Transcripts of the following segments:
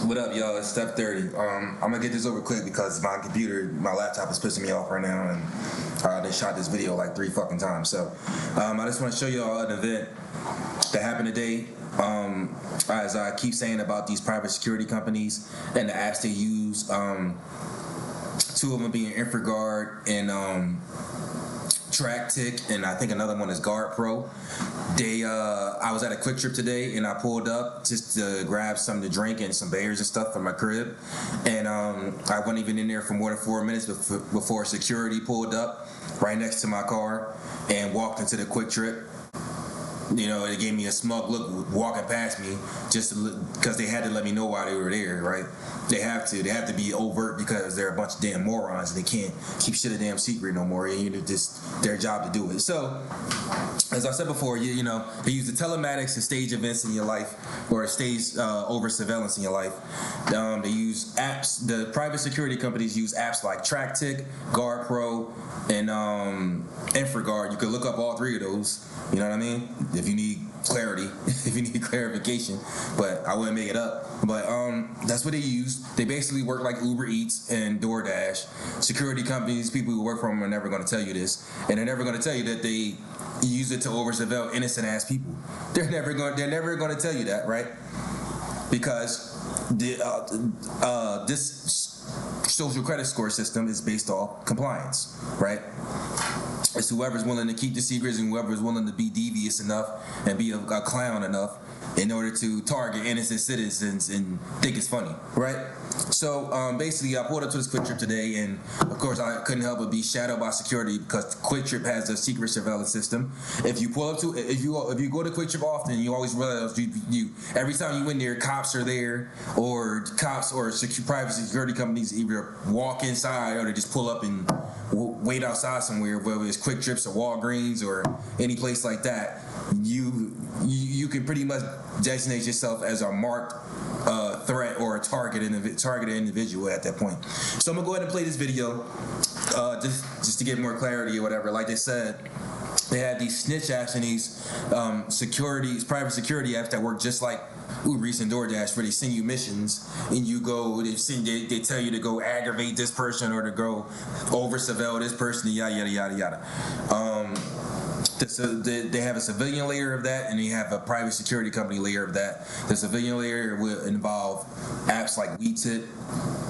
What up, y'all? It's step 30. I'm gonna get this over quick because my laptop is pissing me off right now, and they shot this video like 3 fucking times. So I just want to show y'all an event that happened today. As I keep saying about these private security companies and the apps they use, 2 of them being InfraGard and TrackTick, and I think another one is Guard Pro. I was at a Quiktrip today, and I pulled up just to grab something to drink and some beers and stuff from my crib, and I wasn't even in there for more than 4 minutes before security pulled up right next to my car and walked into the Quiktrip. You know, it gave me a smug look walking past me just because they had to let me know why they were there, right? They have to be overt because they're a bunch of damn morons and they can't keep shit a damn secret no more. You know, just their job to do it. So, as I said before, you know, they use the telematics to stage events in your life or stage over surveillance in your life. They use apps. The private security companies use apps like TrackTick, Guard Pro, and InfraGard. You can look up all 3 of those. You know what I mean? If you need clarity, if you need clarification, but I wouldn't make it up. But that's what they use. They basically work like Uber Eats and DoorDash. Security companies, people who work for them are never going to tell you this, and they're never going to tell you that they use it to over surveil innocent ass people. They're never going to tell you that, right? Because this social credit score system is based off compliance, right? It's whoever's willing to keep the secrets and whoever's willing to be devious enough and be a clown enough in order to target innocent citizens and think it's funny, right? So basically, I pulled up to this Quiktrip today, and of course, I couldn't help but be shadowed by security because Quiktrip has a secret surveillance system. If you go to Quiktrip often, you always realize you every time you in there, cops are there, or private security companies either walk inside or they just pull up and wait outside somewhere, whether it's Quiktrips or Walgreens or any place like that. You can pretty much designate yourself as a marked threat or a targeted individual at that point. So I'm gonna go ahead and play this video just to get more clarity or whatever. Like they said, they have these snitch apps and these private security apps that work just like Uber Eats and DoorDash, where they send you missions and you go. They tell you to go aggravate this person or to go over surveil this person, and yada yada yada yada. They have a civilian layer of that, and they have a private security company layer of that. The civilian layer will involve apps like WeTip,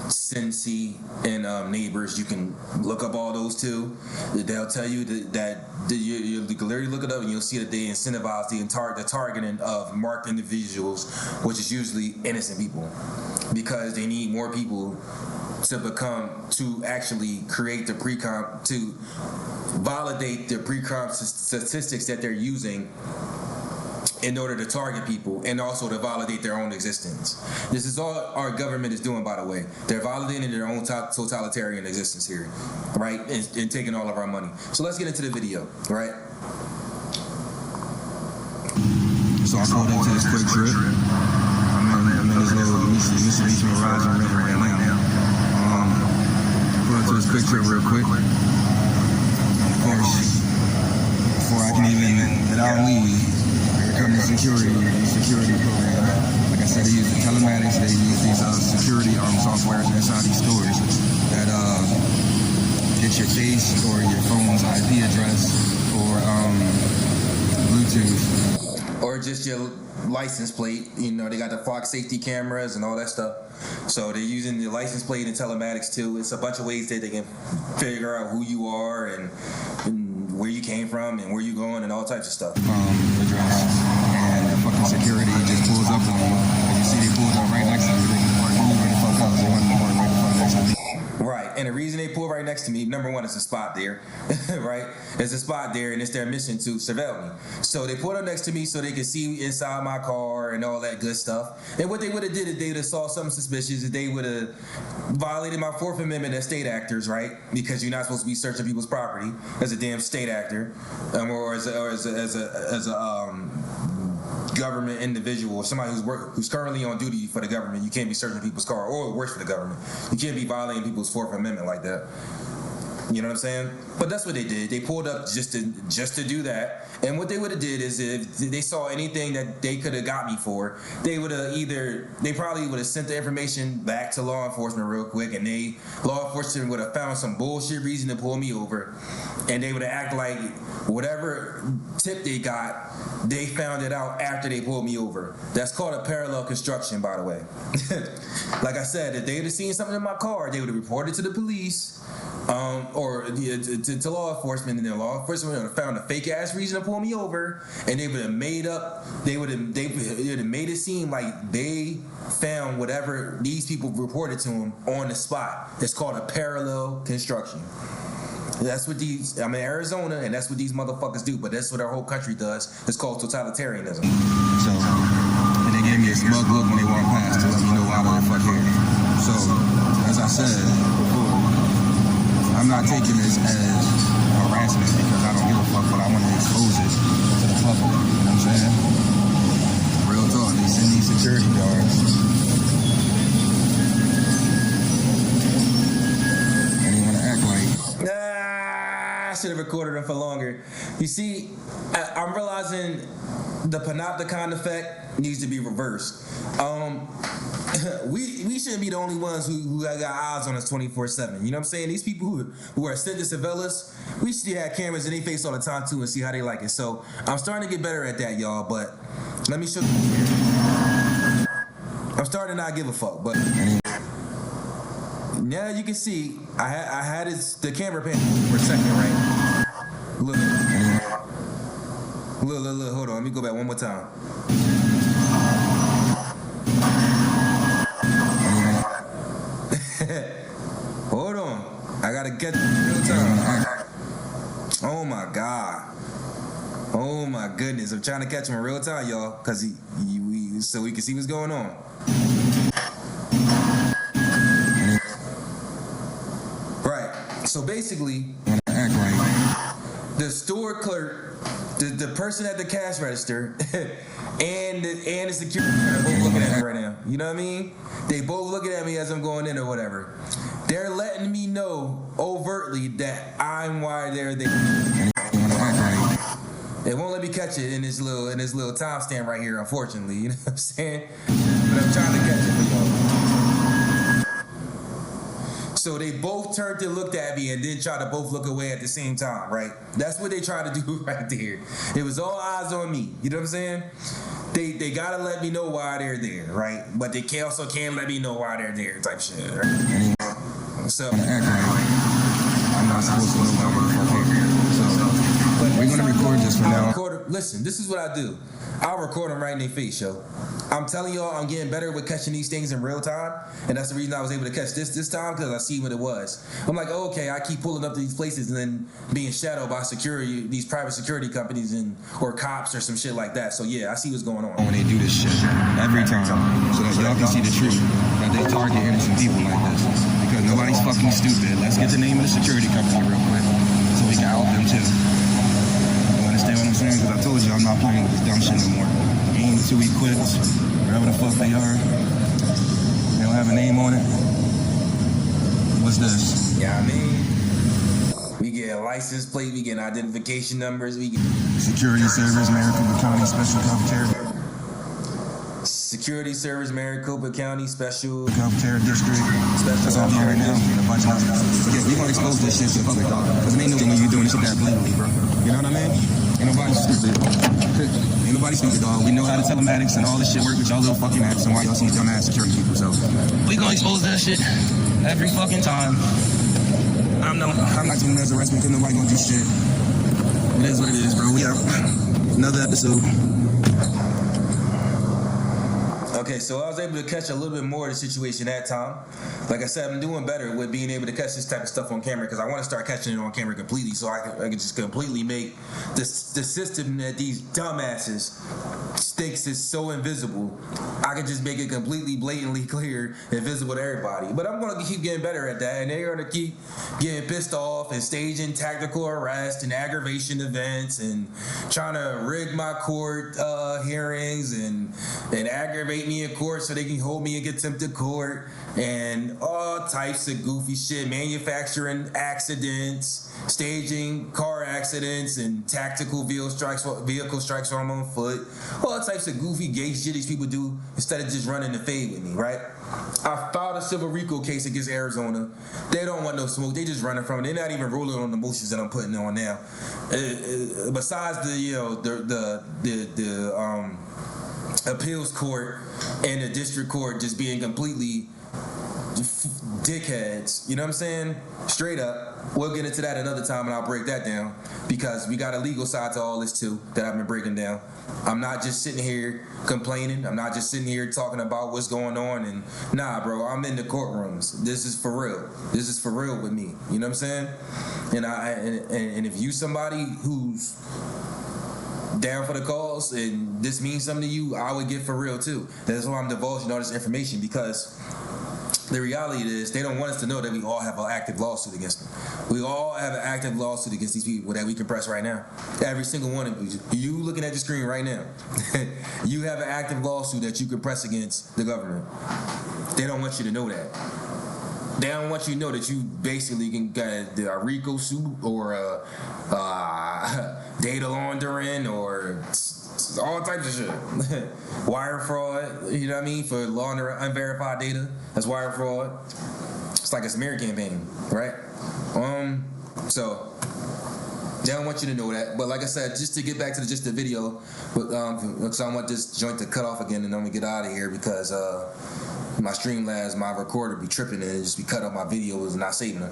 Cincy, and Neighbors. You can look up all those too. They'll tell you that you can literally look it up and you'll see that they incentivize the targeting of marked individuals, which is usually innocent people, because they need more people to actually create the to validate the pre-crime statistics that they're using in order to target people and also to validate their own existence. This is all our government is doing, by the way. They're validating their own totalitarian existence here, right? And taking all of our money. So let's get into the video, right? So I pulled into this Quiktrip. I'm in this little Mitsubishi Mirage I'm renting right now. Pull into this Quiktrip real quick. Of course, before I can even get out and leave, here comes the security program. Like I said, they use the telematics, they use these security softwares inside these stores that get your face or your phone's IP address or Bluetooth. Or just your license plate. You know, they got the Fox safety cameras and all that stuff. So they're using the license plate and telematics too. It's a bunch of ways that they can figure out who you are and where you came from and where you going and all types of stuff. Address. And the fucking security just pulls up on you. As you see, they pulled up right next to you. They pulled right the fuck up. They wanted to pull right the fuck next to me. Right, and the reason they pull right next to me, number one, it's a spot there, right? There's a spot there, and it's their mission to surveil me. So they pulled up next to me so they could see inside my car and all that good stuff. And what they would have did if they would have saw something suspicious, if they would have violated my Fourth Amendment as state actors, right? Because you're not supposed to be searching people's property as a damn state actor, or as a government individual or somebody who's currently on duty for the government. You can't be searching people's car or worse for the government. You can't be violating people's Fourth Amendment like that. You know what I'm saying? But that's what they did. They pulled up just to do that. And what they would have did is if they saw anything that they could have got me for, they probably would have sent the information back to law enforcement real quick, and law enforcement would have found some bullshit reason to pull me over, and they would have acted like whatever tip they got, they found it out after they pulled me over. That's called a parallel construction, by the way. Like I said, if they would have seen something in my car, they would have reported to the police, or to law enforcement, and then law enforcement would have found a fake ass reason to pull me over, and they would have made it seem like they found whatever these people reported to them on the spot. It's called a parallel construction. That's what I'm in Arizona, and that's what these motherfuckers do, but that's what our whole country does. It's called totalitarianism. So, and they gave me a smug look when they walked past to let me know why the fuck here. So, as I said before, I'm not taking this as harassment because I don't give a fuck, but I want to expose it to the public. You know what I'm saying? Real talk. They send these security guards. And they want to act like, I should have recorded them for longer. You see, I'm realizing the panopticon effect needs to be reversed. We shouldn't be the only ones who got eyes on us 24/7. You know what I'm saying? These people who are sent to surveil us, we should have cameras in their face all the time too and see how they like it. So I'm starting to get better at that, y'all. But let me show you. I'm starting to not give a fuck. But now you can see I had the camera pan for a second, right? Look, hold on. Let me go back one more time. Hold on. I gotta get real time. Oh my god. Oh my goodness. I'm trying to catch him in real time, y'all, because so we can see what's going on. Right. So basically, the store clerk, the person at the cash register, and the security are both looking at me right now. You know what I mean? They both looking at me as I'm going in or whatever. They're letting me know overtly that I'm why they're there. They won't let me catch it in this little timestamp right here, unfortunately. You know what I'm saying? But I'm trying to catch it for y'all. So they both turned and looked at me and then tried to both look away at the same time, right? That's what they tried to do right there. It was all eyes on me. You know what I'm saying? They gotta let me know why they're there, right? But they also can't let me know why they're there, type shit, right? So I'm not supposed to know why I'm here. So we're gonna record this for now. Listen, this is what I do. I'll record them right in their face, yo. I'm telling y'all, I'm getting better with catching these things in real time, and that's the reason I was able to catch this time, because I see what it was. I'm like, oh, okay, I keep pulling up to these places and then being shadowed by security, these private security companies or cops or some shit like that. So yeah, I see what's going on. When they do this shit every time, so that y'all can see the truth, that they target innocent people like this, because nobody's fucking stupid. Let's get the name of the security company real quick, so we can help them too. You understand what I'm saying? Because I told you I'm not playing with this dumb shit no more. Aim to equip, whatever the fuck they are. They don't have a name on it. What's this? Yeah, I mean, we get a license plate, we get identification numbers, we get Security Service, Maricopa County Special Care. Security Service, Maricopa County Special Care District. That's all I'm doing right now. A bunch of yeah, we gonna expose this shit to the public, dog. Because they know when you doing this shit that blatantly, bro. You know what I mean? Ain't nobody stupid. Ain't nobody stupid, dog. We know how the telematics and all this shit work with y'all little fucking apps and why y'all see dumbass security people. So we gonna expose that shit every fucking time. I'm not doing that as arrest because nobody gonna do shit. It is what it is, bro. We have another episode. Okay, so I was able to catch a little bit more of the situation that time. Like I said, I'm doing better with being able to catch this type of stuff on camera because I want to start catching it on camera completely so I can just completely make the system that these dumbasses thinks is so invisible. I can just make it completely blatantly clear and visible to everybody. But I'm going to keep getting better at that, and they're going to keep getting pissed off and staging tactical arrest and aggravation events and trying to rig my court hearings and aggravate me me in court so they can hold me in contempt of court and all types of goofy shit, manufacturing accidents, staging car accidents and tactical vehicle strikes while I'm on foot, all types of goofy gay shit these people do instead of just running the fade with me, right? I filed a civil RICO case against Arizona. They don't want no smoke. They just running from it. They're not even ruling on the motions that I'm putting on now. Besides the appeals court and the district court just being completely dickheads, you know what I'm saying? Straight up. We'll get into that another time and I'll break that down because we got a legal side to all this too that I've been breaking down. I'm not just sitting here complaining. I'm not just sitting here talking about what's going on and nah, bro, I'm in the courtrooms. This is for real. This is for real with me. You know what I'm saying? And if you somebody who's down for the cause and this means something to you, I would get for real too. That's why I'm divulging all this information because the reality is they don't want us to know that we all have an active lawsuit against them. We all have an active lawsuit against these people that we can press right now. Every single one of you. You looking at the screen right now. You have an active lawsuit that you can press against the government. They don't want you to know that. They don't want you to know that you basically can get a RICO suit or a data laundering or all types of shit. Wire fraud, you know what I mean? For laundering unverified data, that's wire fraud. It's like a smear campaign, right? So they don't want you to know that. But like I said, just to get back to just the video, because I want this joint to cut off again and then we get out of here because my Streamlabs, my recorder be tripping and it just be cut off my videos and not saving them.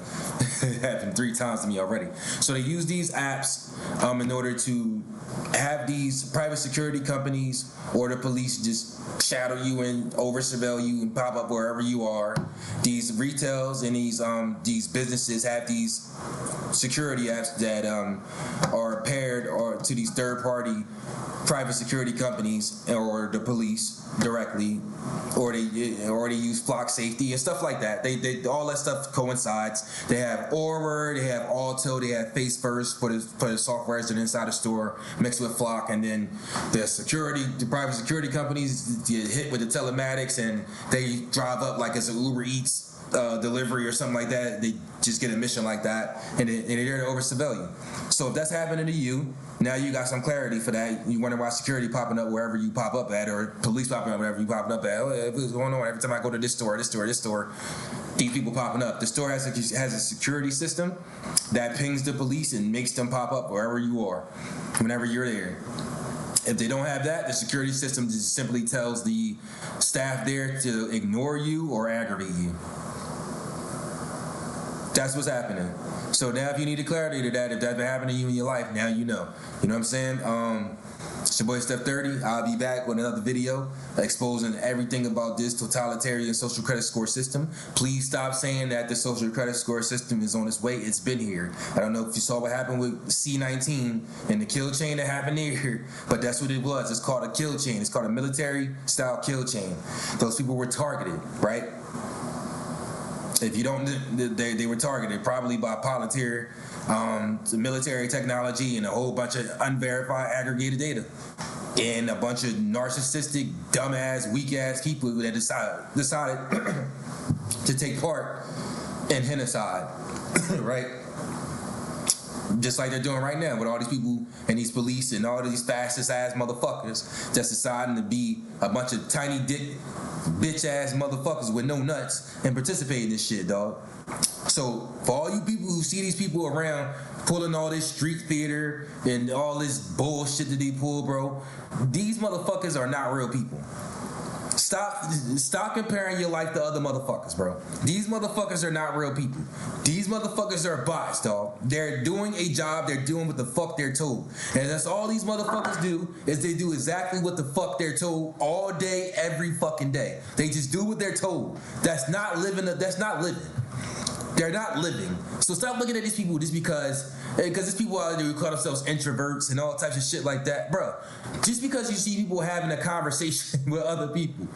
It happened 3 times to me already. So they use these apps in order to have these private security companies or the police just shadow you and over surveil you and pop up wherever you are. These retails and these businesses have these security apps that are paired or to these third-party private security companies or the police directly, or they use Flock Safety and stuff like that. They all that stuff coincides. They have Auror, they have Alto, they have Facefirst for the softwares that are inside the store mixed with Flock, and then the private security companies get hit with the telematics and they drive up like it's an Uber Eats delivery or something like that. They just get a mission like that and they're there to over surveil you. So if that's happening to you, now you got some clarity for that. You wonder why security popping up wherever you pop up at, or police popping up wherever you popping up at. Oh, what's going on? Every time I go to this store, these people popping up. The store has a security system that pings the police and makes them pop up wherever you are, whenever you're there. If they don't have that, the security system just simply tells the staff there to ignore you or aggravate you. That's what's happening. So now if you need a clarity to that, if that's been happening to you in your life, now you know. You know what I'm saying? It's your boy Steph 30. I'll be back with another video exposing everything about this totalitarian social credit score system. Please stop saying that the social credit score system is on its way. It's been here. I don't know if you saw what happened with C-19 and the kill chain that happened here, but that's what it was. It's called a kill chain. It's called a military-style kill chain. Those people were targeted, right? If you don't, they were targeted probably by Palantir, military technology, and a whole bunch of unverified aggregated data, and a bunch of narcissistic, dumbass, weak-ass people that decided to take part in genocide, right? Just like they're doing right now with all these people and these police and all these fascist-ass motherfuckers just deciding to be a bunch of tiny dick bitch-ass motherfuckers with no nuts and participate in this shit, dog. So for all you people who see these people around pulling all this street theater and all this bullshit that they pull, bro, these motherfuckers are not real people. Stop comparing your life to other motherfuckers, bro. These motherfuckers are not real people. These motherfuckers are bots, dog. They're doing a job. They're doing what the fuck they're told. And that's all these motherfuckers do is they do exactly what the fuck they're told all day, every fucking day. They just do what they're told. That's not living. That's not living. They're not living. So stop looking at these people just because these people out there who call themselves introverts and all types of shit like that, bro. Just because you see people having a conversation with other people,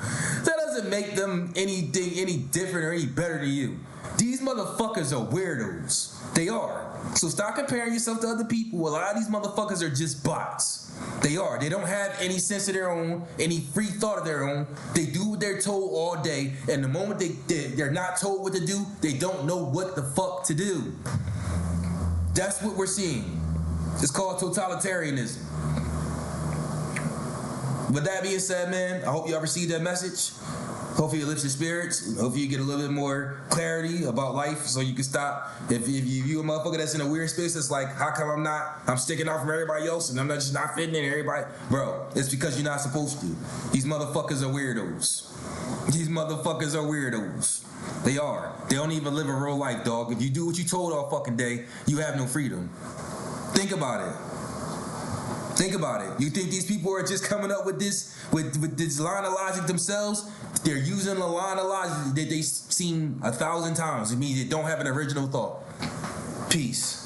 that doesn't make them anything any different or any better than you. These motherfuckers are weirdos. They are. So stop comparing yourself to other people. A lot of these motherfuckers are just bots. They are. They don't have any sense of their own, any free thought of their own. They do what they're told all day, and the moment they're not told what to do, they don't know what the fuck to do. That's what we're seeing. It's called totalitarianism. With that being said, man, I hope y'all received that message. Hopefully it lifts your spirits. Hopefully you get a little bit more clarity about life so you can stop. If you a motherfucker that's in a weird space, it's like, how come I'm sticking out from everybody else and I'm just not fitting in everybody? Bro, it's because you're not supposed to. These motherfuckers are weirdos. These motherfuckers are weirdos. They are. They don't even live a real life, dog. If you do what you told all fucking day, you have no freedom. Think about it. Think about it. You think these people are just coming up with this line of logic themselves? They're using a line of logic that they've seen 1,000 times. It means they don't have an original thought. Peace.